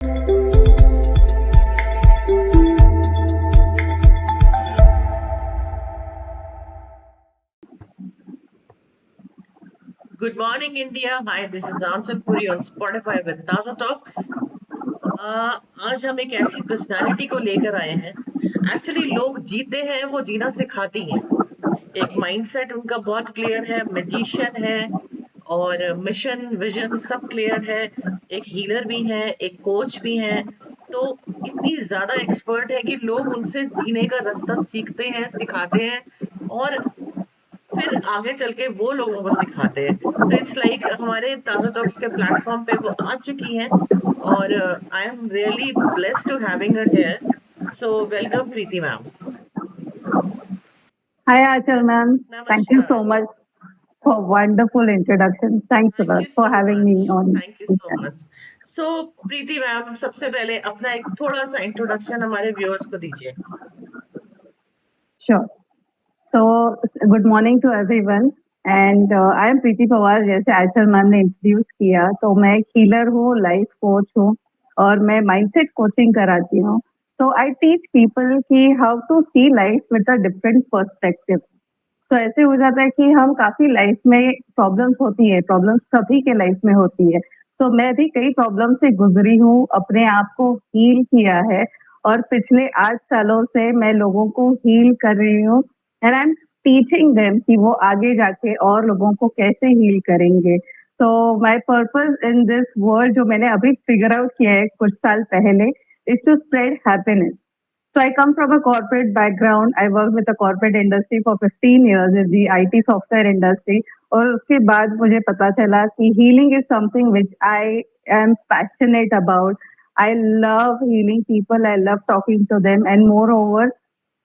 Good morning, India. Hi, this is Anshul Puri on Spotify with Taza Talks. आज हम एक ऐसी personality को लेकर आए हैं। एक्चुअली लोग जीते हैं, वो जीना सिखाती हैं। एक माइंडसेट उनका बहुत क्लियर है, मैजिशियन है और मिशन विजन सब क्लियर है। एक हीलर भी है, एक कोच भी है। तो इतनी ज्यादा एक्सपर्ट है कि लोग उनसे जीने का रास्ता सीखते हैं, सिखाते हैं और फिर आगे चल के वो लोगों को सिखाते हैं। तो इट्स लाइक हमारे ताजा टॉक्स के प्लेटफॉर्म पे वो आ चुकी हैं और I am really blessed to having her here. So welcome Preeti ma'am. Hi, Achal ma'am. Thank you नमस्कार। so much for wonderful introduction. Thanks a thank lot you for so having much. me on thank you this so channel. Much. So Preeti ma'am, सबसे पहले अपना एक थोड़ा सा introduction हमारे viewers को दीजिए। Sure. So, good morning to everyone. And I am Preeti Pawar. जैसे आचल मैम ने इंट्रोड्यूस किया, तो मैं एक हीलर हूँ, लाइफ कोच हूँ और मैं माइंडसेट कोचिंग कराती हूँ. So I teach people कि how to see life with a different perspective. तो ऐसे हो जाता है कि हम काफी लाइफ में प्रॉब्लम्स होती है, प्रॉब्लम्स सभी के लाइफ में होती है। तो मैं भी कई प्रॉब्लम से गुजरी हूँ, अपने आप को हील किया है और पिछले 8 सालों से मैं लोगों को हील कर रही हूँ and I am teaching them कि वो आगे जाके और लोगों को कैसे हील करेंगे। तो my purpose in this world जो मैंने अभी फिगर आउट किया है कुछ साल पहले is to spread happiness. So I come from a corporate background. I worked with the corporate industry for 15 years in the IT software industry. और उसके बाद मुझे पता चला कि healing is something which I am passionate about. I love healing people. I love talking to them. And moreover,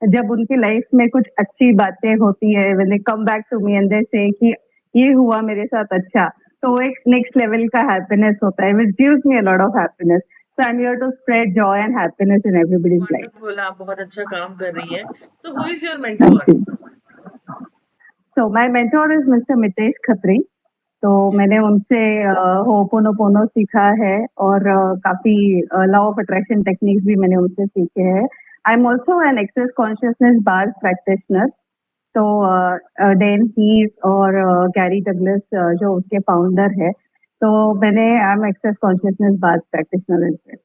जब उनकी life में कुछ अच्छी बातें होती है, when they come back to me and they say कि ये हुआ मेरे साथ अच्छा, तो वो एक नेक्स्ट लेवल का हैप्पीनेस होता है, which gives me a lot of happiness. So I'm here to spread joy and happiness in everybody's life. Wonderful, आप बहुत अच्छा काम कर रही है। So who is your Thank mentor? you. So my mentor is Mr. Mitesh Khatri. तो मैंने उनसे होपोनोपोनो सीखा है और काफी लॉ ऑफ अट्रैक्शन टेक्निक्स भी मैंने उनसे सीखे हैं. I am also an access consciousness bar practitioner. तो डेन हीस और गैरी डगलस जो उसके फाउंडर है, तो मैंने I am access consciousness bar practitioner.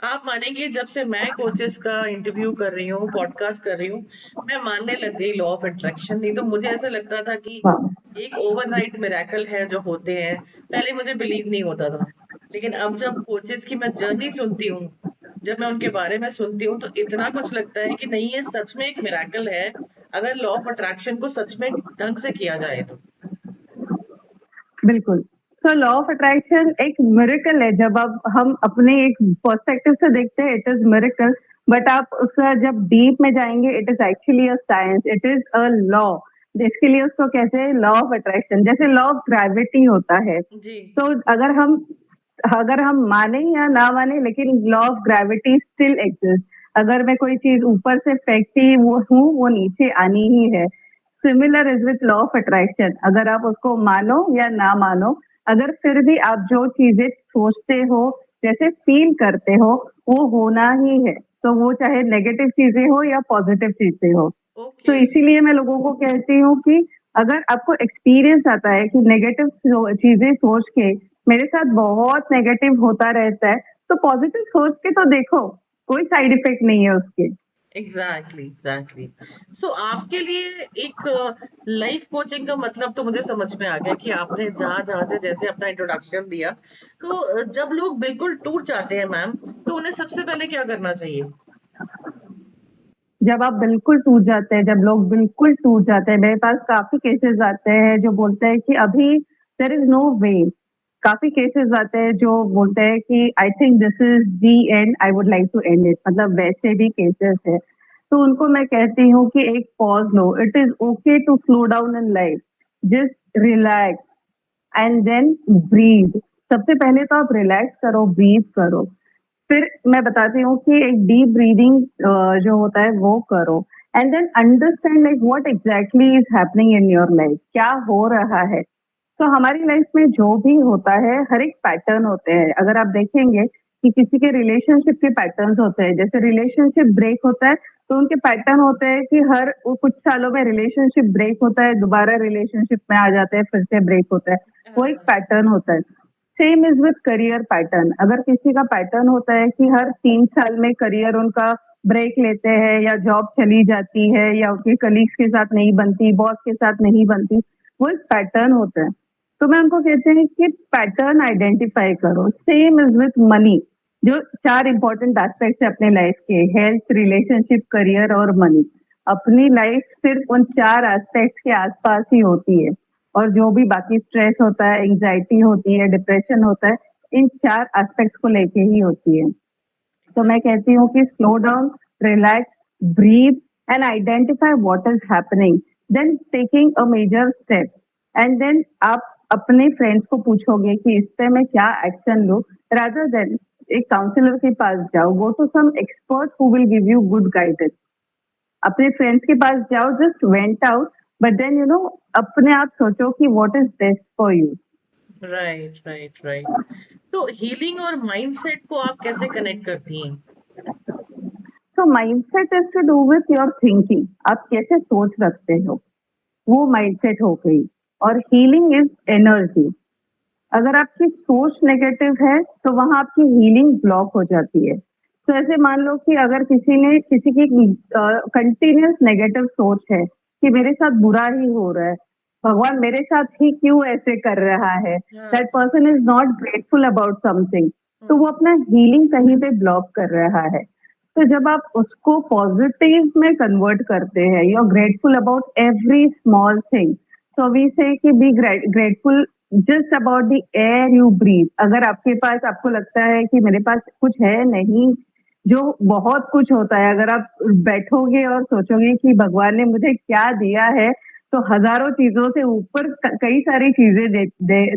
आप मानेंगे, जब से मैं कोचेस का इंटरव्यू कर रही हूँ, पॉडकास्ट कर रही हूँ, मैं मानने लग गई लॉ ऑफ अट्रैक्शन। नहीं तो मुझे ऐसा लगता था कि एक ओवरनाइट मिरेकल है जो होते हैं। पहले मुझे बिलीव नहीं होता था, लेकिन अब जब कोचेस की मैं जर्नी सुनती हूँ, जब मैं उनके बारे में सुनती हूँ, तो इतना कुछ लगता है कि नहीं, ये सच में एक मिरेकल है अगर लॉ ऑफ अट्रैक्शन को सच में ढंग से किया जाए तो। बिल्कुल. तो लॉ ऑफ अट्रैक्शन एक मिरेकल है. जब अब हम अपने एक पर्सपेक्टिव से देखते हैं, इट इज मिरेकल. बट आप उसका जब डीप में जाएंगे, it is actually a science, it is a law. जिसके लिए उसको कहते हैं लॉ ऑफ अट्रैक्शन. जैसे लॉ ऑफ ग्रेविटी होता है, जी। तो अगर हम माने या ना माने, लेकिन law of gravity still exist. अगर मैं कोई चीज ऊपर से फेंकती वो नीचे आनी ही है. Similar is with law of attraction. अगर आप उसको मानो या ना मानो, अगर फिर भी आप जो चीजें सोचते हो, जैसे फील करते हो, वो होना ही है. तो वो चाहे नेगेटिव चीजें हो या पॉजिटिव चीजें हो. तो ओके। इसीलिए मैं लोगों को कहती हूँ कि अगर आपको एक्सपीरियंस आता है कि नेगेटिव चीजें सोच के मेरे साथ बहुत नेगेटिव होता रहता है, तो पॉजिटिव सोच के तो देखो, कोई साइड इफेक्ट नहीं है उसके. एग्जैक्टली. सो आपके लिए एक लाइफ कोचिंग का मतलब तो मुझे समझ में आ गया कि आपने जहां जहां से जैसे अपना इंट्रोडक्शन दिया। तो जब लोग बिल्कुल टूट जाते हैं मैम, तो उन्हें सबसे पहले क्या करना चाहिए? जब आप बिल्कुल टूट जाते हैं, जब लोग बिल्कुल टूट जाते हैं, मेरे पास काफी केसेस आते हैं जो बोलते हैं कि अभी देयर इज नो वे. काफी केसेस आते हैं जो बोलते हैं कि I think this is the end, I would like to end it. मतलब वैसे भी केसेस है. तो उनको मैं कहती हूँ कि एक पॉज लो. It is okay to slow down in life. Just relax and then breathe. सबसे पहले तो आप रिलैक्स करो, ब्रीथ करो. फिर मैं बताती हूँ कि एक डीप ब्रीदिंग जो होता है वो करो. And then understand like what exactly is happening in your life. क्या हो रहा है. तो हमारी लाइफ में जो भी होता है, हर एक पैटर्न होते हैं. अगर आप देखेंगे कि किसी के रिलेशनशिप के पैटर्न्स होते हैं, जैसे रिलेशनशिप ब्रेक होता है तो उनके पैटर्न होते हैं कि हर कुछ सालों में रिलेशनशिप ब्रेक होता है, दोबारा रिलेशनशिप में आ जाते हैं, फिर से ब्रेक होता है, वो एक हाँ, पैटर्न होता है। Same is with career pattern. अगर किसी का पैटर्न होता है कि हर 3 साल में करियर उनका ब्रेक लेते हैं या जॉब चली जाती है या उनके कलीग्स के साथ नहीं बनती, बॉस के साथ नहीं बनती, वो एक पैटर्न होता है। तो मैं उनको कहते हैं कि पैटर्न आइडेंटिफाई करो। Same is with money. जो 4 इंपॉर्टेंट एस्पेक्ट्स है अपने लाइफ के, हेल्थ, रिलेशनशिप, करियर और मनी। अपनी लाइफ सिर्फ उन 4 एस्पेक्ट्स के आसपास ही होती है, और जो भी बाकी स्ट्रेस होता है, एंजाइटी होती है, डिप्रेशन होता है, इन 4 एस्पेक्ट्स को लेके ही होती है। तो मैं कहती हूँ कि slow down, relax, breathe and identify what is happening, then taking a major step, and then आप अपने फ्रेंड्स को पूछोगे कि इस पे मैं क्या एक्शन लूं, रादर देन एक काउंसलर के पास जाओ, go to some expert who will give you good guidance. अपने फ्रेंड्स के पास जाओ, just vent out, but then अपने आप सोचो कि what is best for you. Right, right, right. तो हीलिंग और माइंडसेट को आप कैसे कनेक्ट करती हैं? तो mindset is to do with your thinking. आप कैसे सोच रखते हो, वो माइंडसेट हो गई। और हीलिंग इज एनर्जी। अगर आपकी सोच नेगेटिव है तो वहां आपकी हीलिंग ब्लॉक हो जाती है। तो ऐसे मान लो कि अगर किसी की कंटिन्यूस नेगेटिव सोच है कि मेरे साथ बुरा ही हो रहा है, भगवान मेरे साथ ही क्यों ऐसे कर रहा है, हाँ। That person is not grateful about something, तो वो हम्म। अपना हीलिंग कहीं पे ब्लॉक कर रहा है। तो जब आप उसको पॉजिटिव में कन्वर्ट करते हैं, you are grateful about every small thing. So we say कि be grateful just about the air you breathe. अगर आपके पास, आपको लगता है कि मेरे पास कुछ है नहीं, जो बहुत कुछ होता है, अगर आप बैठोगे और सोचोगे कि भगवान ने मुझे क्या दिया है, तो हजारों चीजों से ऊपर कई सारी चीजें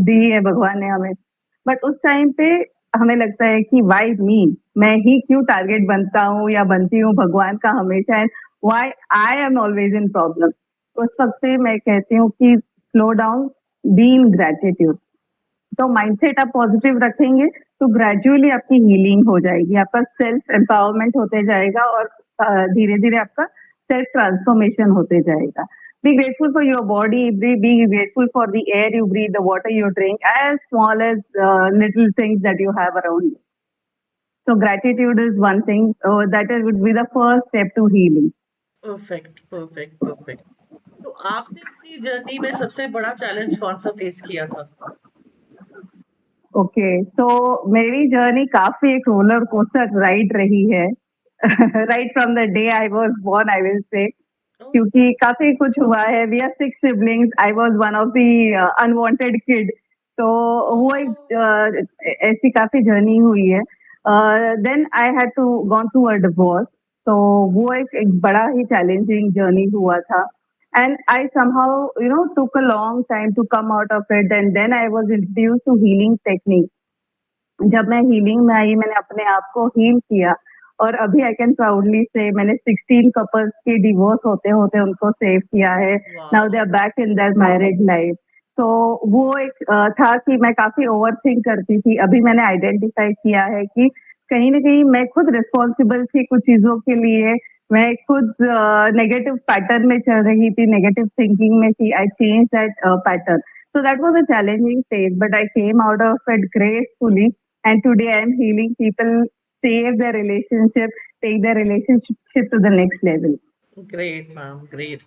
दी है भगवान ने हमें। बट उस टाइम पे हमें लगता है कि वाई मी, मैं ही क्यों टारगेट बनता हूँ या बनती हूँ भगवान का हमेशा, and why I am always in problem. उस वक्त पे मैं कहती हूँ कि slow down, be in gratitude. तो माइंडसेट आप पॉजिटिव रखेंगे तो ग्रेजुअली आपकी हीलिंग हो जाएगी, आपका सेल्फ एम्पावरमेंट होते जाएगा, और धीरे धीरे आपका सेल्फ ट्रांसफॉर्मेशन होते जाएगा। Be grateful for your body, be grateful for the air you breathe, the water you drink, as small as little things that you have around you. So gratitude is one thing that would be the first step to healing. Perfect, perfect, perfect. तो आपने अपनी journey में सबसे बड़ा challenge कौन सा face किया था? ओके, तो मेरी जर्नी काफी एक रोलर कोस्टर राइड रही है। Right from the day I was born, I will say, oh, क्योंकि काफी कुछ हुआ है। We are 6 siblings, I was one of the unwanted kid. तो वो एक ऐसी काफी जर्नी हुई है। Then I had to gone through a divorce. तो वो एक बड़ा ही चैलेंजिंग जर्नी हुआ था, and I somehow took a long time to come out of it, and then I was introduced to healing technique। जब मैं हीलिंग में आई, मैंने अपने आप को हील किया, और अभी आई कैन प्राउडली से मैंने 16 कपल्स के डिवोर्स होते होते उनको सेव किया है। नाउ दे वाह! Are back in their married life. तो वो एक था कि मैं काफी ओवर थिंक करती थी। अभी मैंने आइडेंटिफाई किया है कि कहीं ना कहीं मैं खुद रिस्पॉन्सिबल थी कुछ चीजों के लिए। मैं खुद नेगेटिव पैटर्न में चल रही थी, नेगेटिव थिंकिंग में थी। I change that pattern. So that was a challenging phase, but I came out of it gracefully. And today I am healing people, save their relationship, take their relationship to the next level. Great ma'am, great.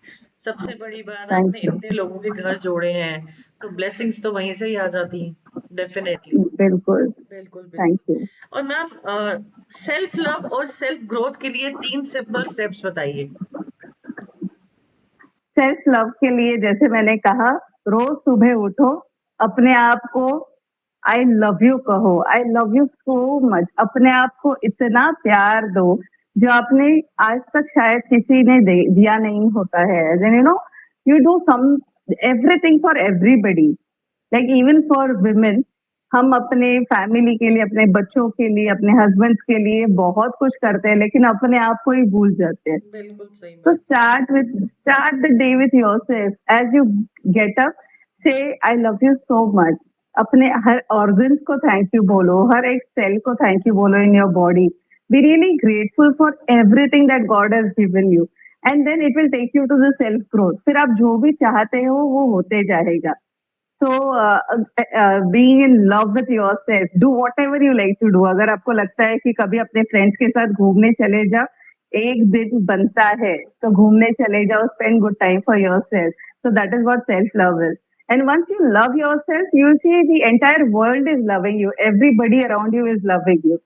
सबसे बड़ी बात, Thank आपने you. इतने लोगों के घर जोड़े हैं, तो ब्लेसिंग्स तो वहीं से ही आ जाती हैं। डेफिनेटली। बिल्कुल। बिल्कुल, Thank बिल्कुल। you. और मैम, सेल्फ लव और सेल्फ ग्रोथ के लिए 3 सिंपल स्टेप्स बताइए। सेल्फ लव के लिए जैसे मैंने कहा, रोज सुबह उठो, अपने आप को आई लव यू कहो, आई लव यू सो मच। अपने आप को इतना प्यार दो जो आपने आज तक शायद किसी ने दिया नहीं होता है। You do some everything for everybody, like even for women. हम अपने फैमिली के लिए, अपने बच्चों के लिए, अपने हस्बैंड्स के लिए बहुत कुछ करते हैं, लेकिन अपने आप को ही भूल जाते हैं। बिल्कुल सही So बात। start the day with yourself. As you get up, say I love you so much. अपने हर ऑर्गन्स को थैंक यू बोलो, हर एक सेल को थैंक यू बोलो in your body. Be really grateful for everything that God has given you, and then it will take you to the self growth. फिर आप जो भी चाहते हो वो होते जाएगा. So, being in love with yourself, do whatever you like to do. अगर आपको लगता है कि कभी अपने फ्रेंड्स के साथ घूमने चले जाओ, एक दिन बनता है तो घूमने चले जाओ, spend good time for yourself. So that is what self-love is. And once you love yourself, you will see the entire world is loving you. Everybody around you is loving you.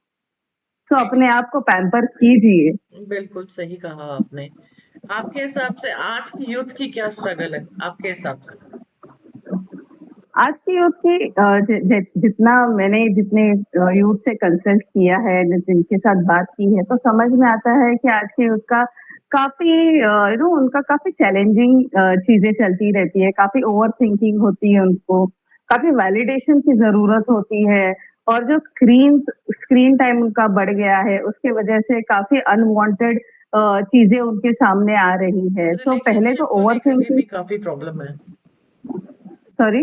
So अपने आप को pamper कीजिए. बिल्कुल सही कहा आपने. आपके हिसाब से आज की यूथ की क्या स्ट्रगल है आपके हिसाब से? आज की यूथ की जितना मैंने जितने यूथ से कंसल्ट किया है, जिनके साथ बात की है, तो समझ में आता है कि आज की यूथ का काफी उनका काफी चैलेंजिंग चीजें चलती रहती है, काफी ओवर थिंकिंग होती है उनको, काफी वैलिडेशन की जरूरत होती है, और जो स्क्रीन टाइम उनका बढ़ गया है उसके वजह से काफी अनवांटेड चीजें उनके सामने आ रही है. तो पहले तो ओवर थिंकिंग काफी प्रॉब्लम है. सॉरी,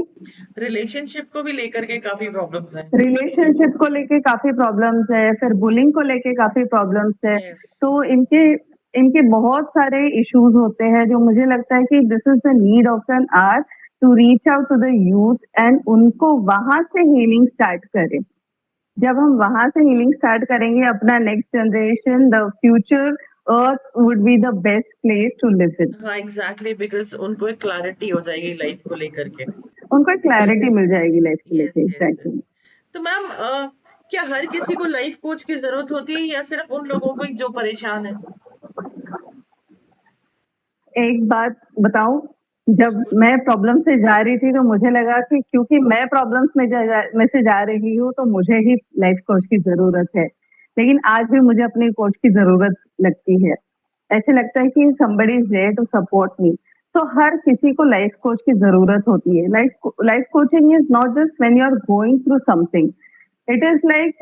रिलेशनशिप को भी लेकर के काफी प्रॉब्लम्स हैं. रिलेशनशिप को लेके काफी प्रॉब्लम्स है, फिर बुलिंग को लेके काफी प्रॉब्लम्स है. Yes. तो इनके बहुत सारे इश्यूज होते हैं, जो मुझे लगता है कि this is the need of an hour to reach out to the youth and उनको वहां से हीलिंग स्टार्ट करें. जब हम वहां से हीलिंग स्टार्ट करेंगे, अपना next generation, the future earth would be the best place to live in. हाँ, एग्जैक्टली, बिकॉज उनको एक क्लैरिटी हो जाएगी लाइफ को लेकर के. उनको क्लैरिटी मिल जाएगी लाइफ को लेके. Yes, exactly. तो मैम, क्या हर किसी को लाइफ कोच की जरूरत होती है या सिर्फ उन लोगों को जो परेशान है? एक बात बताऊं, जब मैं प्रॉब्लम से जा रही थी तो मुझे लगा कि क्योंकि मैं प्रॉब्लम्स में से जा रही हूँ तो मुझे ही लाइफ कोच की जरूरत है. लेकिन आज भी मुझे अपनी कोच की जरूरत लगती है. ऐसे लगता है कि somebody is there to support me. तो हर किसी को लाइफ कोच की जरूरत होती है. Life coaching is not just when you are going through something. It is like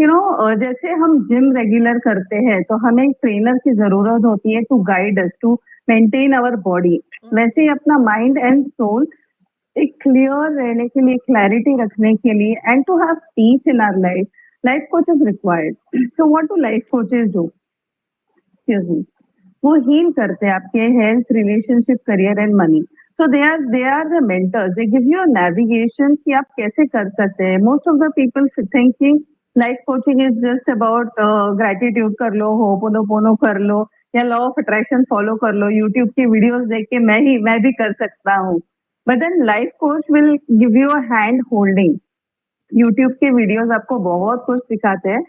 जैसे हम जिम रेगुलर करते हैं तो हमें एक ट्रेनर की जरूरत होती है to guide us, to maintain our body. वैसे ही अपना माइंड एंड सोल एक क्लियर रहने के लिए, क्लैरिटी रखने के लिए, and to have peace in our life coach is required. So what do life coaches do? Excuse me. वो हील करते हैं आपके health, relationship, career and money. So they are the mentors. They give you navigation कि आप कैसे कर सकते हैं. Most of the people thinking life coaching is just about gratitude कर लो, होपोनोपोनो कर लो, या लॉ ऑफ अट्रैक्शन फॉलो कर लो. यूट्यूब की वीडियोस देख के मैं भी कर सकता हूँ. But then life coach will give you a hand holding. YouTube के वीडियोस आपको बहुत कुछ सिखाते हैं,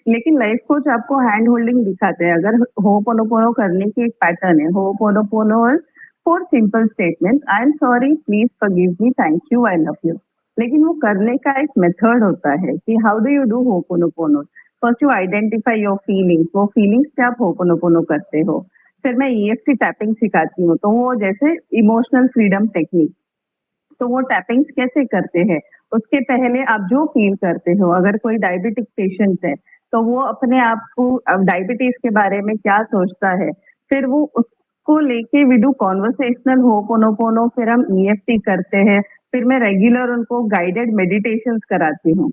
लेकिन लाइफ कोच आपको हैंड होल्डिंग दिखाते हैं. अगर होपोनोपोनो करने की एक पैटर्न है, ho'oponopono 4 simple statement, I am sorry, please forgive me, thank you, I love you. लेकिन वो करने का एक मेथड होता है कि how do you do ho'oponopono. First you identify your feelings. वो फीलिंग्स से आप होपोनोपोनो करते हो. फिर मैं EFT टैपिंग सिखाती हूँ, तो वो जैसे इमोशनल फ्रीडम टेक्निक. तो वो टैपिंग्स कैसे करते हैं, उसके पहले आप जो फील करते हो, अगर कोई डायबिटिक पेशेंट है तो वो अपने आप को डायबिटीज के बारे में क्या सोचता है, फिर वो उसको लेके वी डू कॉन्वर्सेशनल होपोनोपोनो, फिर हम EFT करते हैं, फिर मैं रेगुलर उनको गाइडेड मेडिटेशंस कराती हूँ.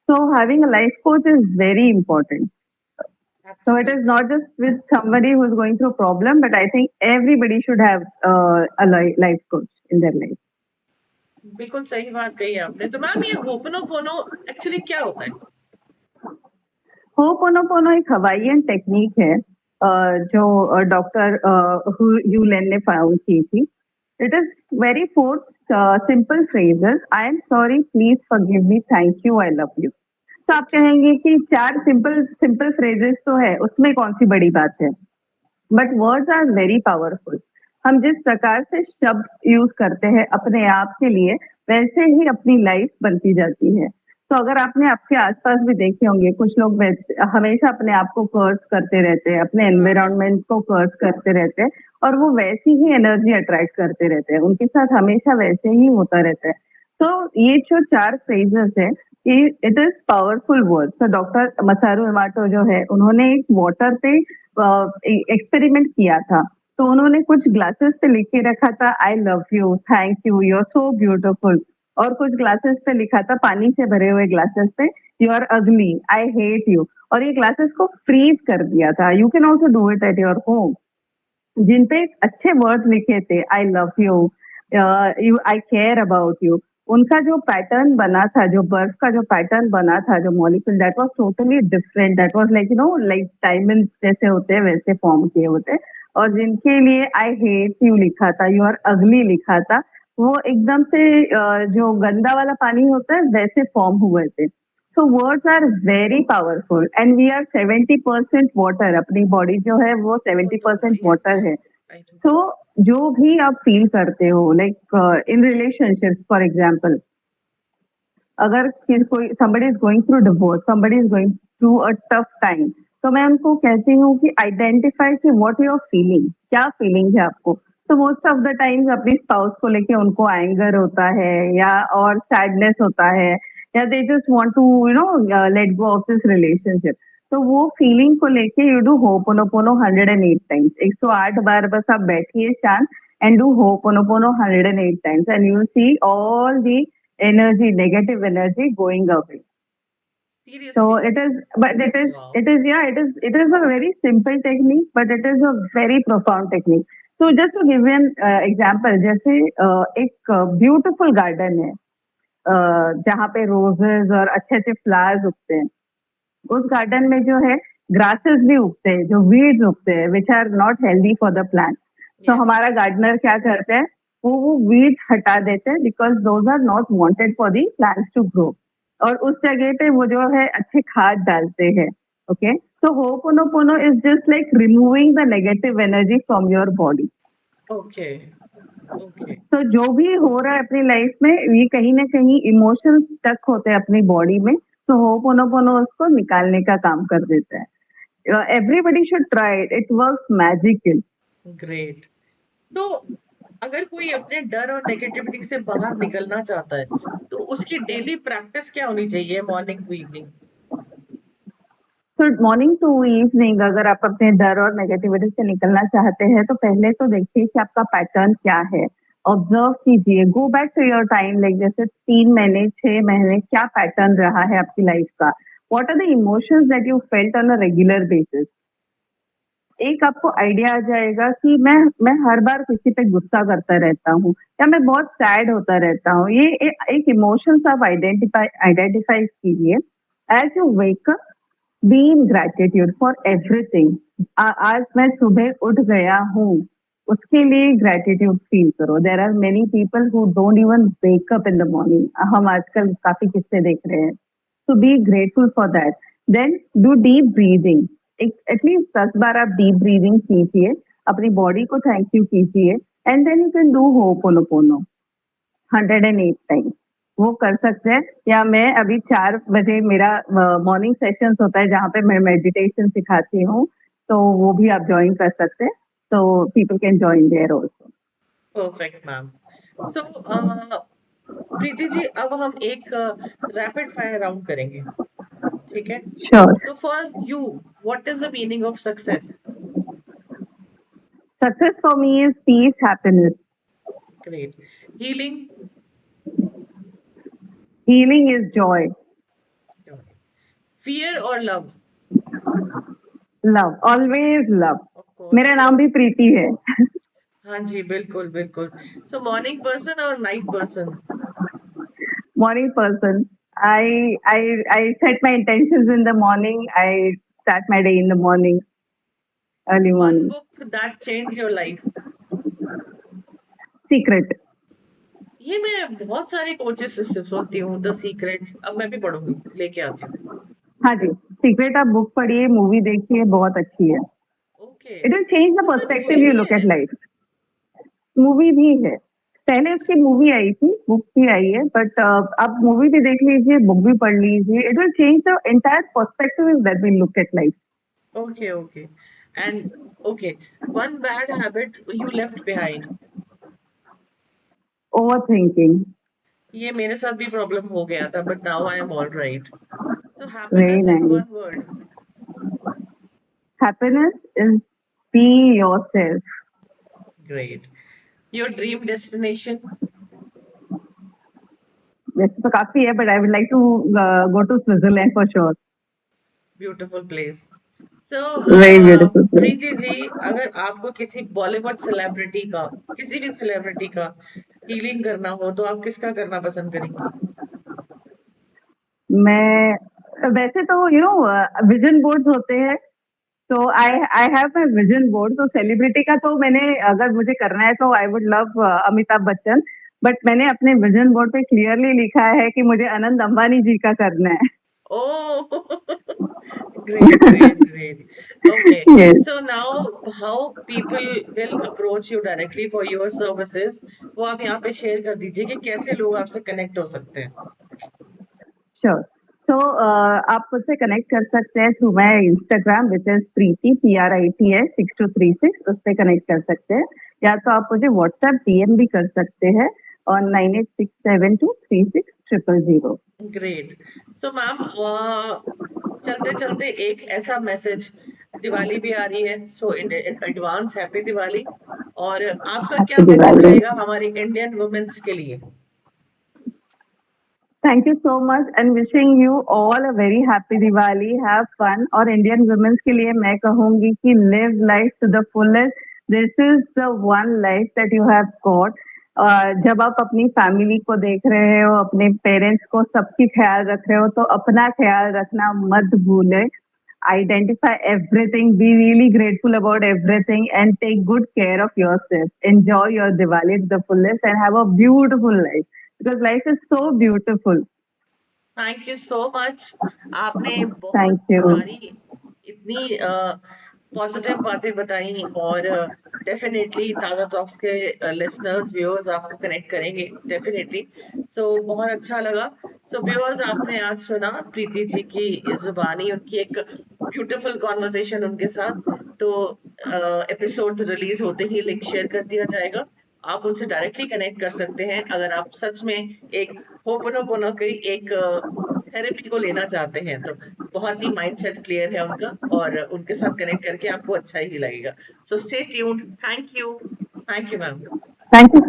So having a life coach is very important. So it is not just with somebody who is going through a problem, but I think everybody should have a life coach in their life. बिल्कुल सही बात कही आपने. तो ma'am, ये ho'oponopono actually क्या होता है? होपोनोपोनो एक हवाईयन टेक्निक है जो डॉक्टर यू लेन ने फाउंड की थी. It is very 4 simple phrases. I am sorry, please forgive me, thank you, I love you. तो आप कहेंगे कि 4 सिंपल फ्रेजेस तो है, उसमें कौन सी बड़ी बात है. But words are very powerful. हम जिस प्रकार से शब्द यूज करते हैं अपने आप के लिए, वैसे ही अपनी लाइफ बनती जाती है. तो अगर आपने आपके आसपास भी देखे होंगे, कुछ लोग हमेशा अपने आप को कर्स करते रहते हैं, अपने एनवायरनमेंट को कर्स करते रहते हैं, और वो वैसी ही एनर्जी अट्रैक्ट करते रहते हैं. उनके साथ हमेशा वैसे ही होता रहता है. तो ये जो 4 फ्रेजेस है, इट इज पावरफुल वर्ड. तो डॉक्टर मसारू इमोटो जो है, उन्होंने एक वाटर पे एक्सपेरिमेंट किया था. तो उन्होंने कुछ ग्लासेस पे लिख के रखा था, I love you, thank you, you are so beautiful. और कुछ ग्लासेस पे लिखा था, पानी से भरे हुए ग्लासेस पे, you are ugly, I hate you. और ये ग्लासेस को फ्रीज कर दिया था। You can also do it at your home. जिन पे अच्छे वर्ड लिखे थे, I love you, you, I care about you, उनका जो पैटर्न बना था, जो बर्फ का जो पैटर्न बना था, जो molecule, that was totally different. That was like like diamond जैसे होते हैं वैसे फॉर्म किए होते। और जिनके लिए आई हेट यू लिखा था, यू आर अगली लिखा था, वो एकदम से जो गंदा वाला पानी होता है वैसे फॉर्म हुए थे। So words are very powerful and we are 70% water. अपनी बॉडी जो है वो वो सेवेंटी तो परसेंट यस, वाटर है। I know. तो जो भी आप फील करते हो, like in relationship for example, अगर कोई somebody is going through divorce, somebody is going through a tough time, तो मैं उनको कहती हूँ कि आइडेंटिफाई कि व्हाट यू आर फीलिंग, क्या फीलिंग है आपको। तो मोस्ट ऑफ द टाइम्स अपनी स्पाउस को लेके उनको एंगर होता है, या और सैडनेस होता है, या they just want to let go off this relationship. तो वो फीलिंग को लेके यू डू होपोनोपोनो 108 टाइम्स, 108 बार बस आप बैठिए शांत and do ho'oponopono 108 times and you see all the energy, negative energy going away. So seriously? it is, but wow! yeah, it is a very simple technique, but it is a very profound technique. So just to give you an example, जैसे एक beautiful garden है, जहाँ पे roses और अच्छे अच्छे flowers उगते हैं, उस गार्डन में जो है ग्रासेस भी उगते हैं, जो वीड्स उगते हैं, which are not healthy for the plant. तो यस, हमारा गार्डनर क्या करते हैं, वो वीड्स हटा देते हैं, because those are not wanted for the plants to grow. और उस जगह पे वो जो है अच्छे खाद डालते हैं। Okay, so Ho'oponopono is just like removing the negative energy from your body. Okay, okay, तो जो भी हो रहा है अपनी लाइफ में, ये कहीं ना कहीं इमोशंस स्टक होते हैं अपनी बॉडी में, तो होपोनोपोनो उसको निकालने का काम कर देता है। Everybody should try it, it works magical. Great. तो अगर कोई अपने डर और नेगेटिविटी से बाहर निकलना चाहता है, तो उसकी डेली प्रैक्टिस क्या होनी चाहिए मॉर्निंग टू इवनिंग? तो मॉर्निंग टू इवनिंग अगर आप अपने डर और नेगेटिविटी से निकलना चाहते हैं, तो पहले तो देखिए कि आपका पैटर्न क्या है, ऑब्जर्व कीजिए, go back to your time, like जैसे 3 महीने 6 महीने क्या पैटर्न रहा है आपकी लाइफ का, what are the emotions that you felt on a regular basis. एक आपको आइडिया आ जाएगा कि मैं हर बार किसी पे गुस्सा करता रहता हूँ, या मैं बहुत सैड होता रहता हूँ। ये एक इमोशंस आप आइडेंटिफाई कीजिए। As you wake up, be in gratitude for everything. आज मैं सुबह उठ गया हूँ, उसके लिए ग्रेटिट्यूड फील करो। There are many people who don't even wake up in the morning, हम आजकल काफी किस्से देख रहे हैं। तो be grateful for that. Then do deep breathing, at least 10 बार आप डीप ब्रीदिंग कीजिए, अपनी बॉडी को थैंक यू कीजिए, and then you can do ho'oponopono 108 times. वो कर सकते हैं। या मैं अभी 4 बजे मेरा मॉर्निंग सेशंस होता है, जहाँ पे मैं मेडिटेशन सिखाती हूँ, तो वो भी आप ज्वाइन कर सकते हैं। तो people can join there also. Perfect ma'am. तो प्रीति जी, अब हम एक रैपिड फायर राउंड करेंगे, ठीक है? श्योर। तो for you, what is the meaning of success? Success for me is peace, happiness. Great. Healing? Healing is joy. Fear और love? Love, always love. Of course. मेरा नाम भी प्रीति है। हाँ जी, बिल्कुल बिल्कुल। सो मॉर्निंग पर्सन और night person? Morning person. I set my intentions in the morning. I start my day in the morning, early one morning. Book that change your life? Secret. ये मैं बहुत सारे कोचेस से सुनती हूँ, the secrets. अब मैं भी पढ़ूंगी, लेके आती हूँ। हाँ जी, सीक्रेट आप बुक पढ़िए, मूवी देखिए, बहुत अच्छी है। Okay. It will change the उसमें पर्सपेक्टिव मूवी यू भी लुक एट है? लाइफ। मूवी भी है, पहले उसकी मूवी आई थी, बुक भी आई है, बट आप मूवी भी देख लीजिए, बुक भी पढ़ लीजिए। It will change the entire perspective that we look at life. Okay, okay. And okay, one bad habit you left behind? Over thinking. ये मेरे साथ भी प्रॉब्लम हो गया था, but now I am all right. So very happiness in nice. One word? Happiness is be yourself. Great. Your dream destination? वैसे तो काफी है, but I would like to go to Switzerland for sure. Beautiful place. So very beautiful place. Preeti ji, अगर आपको किसी Bollywood celebrity का, किसी भी सेलिब्रिटी का हीलिंग करना हो तो आप किसका करना पसंद करेंगी? मैं वैसे तो विजन बोर्ड्स होते हैं, तो I I have my vision board. तो सेलिब्रिटी का तो मैंने, अगर मुझे करना है तो I would love Amitabh Bachchan. But मैंने अपने विजन बोर्ड पे क्लियरली लिखा है कि मुझे अनंत अंबानी जी का करना है। Oh, great, great, great. Okay. Yes, So now how people will approach you directly for your services, वो आप यहाँ पे शेयर कर दीजिए कि कैसे लोग आपसे कनेक्ट हो सकते हैं। श्योर। तो आप मुझसे कनेक्ट कर सकते हैं through my Instagram which is Preeti PRITS 6236, उस पर कनेक्ट कर सकते हैं, या तो आप मुझे व्हाट्सएप DM भी कर सकते हैं on 9867236000। ग्रेट। सो मैम, चलते चलते एक ऐसा मैसेज, दिवाली भी आ रही है, सो इन एडवांस हैप्पी दिवाली। और आपका क्या हैप्पी मैसेज दिवाली। रहेगा हमारी इंडियन वुमेन्स के लिए? Thank you so much and wishing you all a very happy Diwali, have fun. और इंडियन वुमेन्स के लिए मैं कहूंगी कि live life to the fullest, this is the one life that you have got. जब आप अपनी फैमिली को देख रहे हो, अपने पेरेंट्स को, सबकी ख्याल रख रहे हो, तो अपना ख्याल रखना मत भूले। Identify everything, be really grateful about everything, and take good care of yourself. Enjoy your Diwali to the fullest and have a beautiful life, because life is so beautiful. Thank you so much. आपने बहुत Thank you. सारी इतनी positive बातें बताई, और definitely ताजा talks के listeners, viewers आपको कनेक्ट करेंगे डेफिनेटली। सो बहुत अच्छा लगा। सो व्यूअर्स, आपने आज सुना प्रीति जी की जुबानी, उनकी एक ब्यूटीफुल कॉन्वर्सेशन उनके साथ। तो एपिसोड रिलीज होते ही लिंक शेयर कर दिया जाएगा, आप उनसे डायरेक्टली कनेक्ट कर सकते हैं अगर आप सच में एक होपनोपोनो की एक थेरेपी को लेना चाहते हैं। तो बहुत ही माइंडसेट क्लियर है उनका, और उनके साथ कनेक्ट करके आपको अच्छा ही लगेगा। So stay tuned. Thank you. Thank you ma'am. Thank you.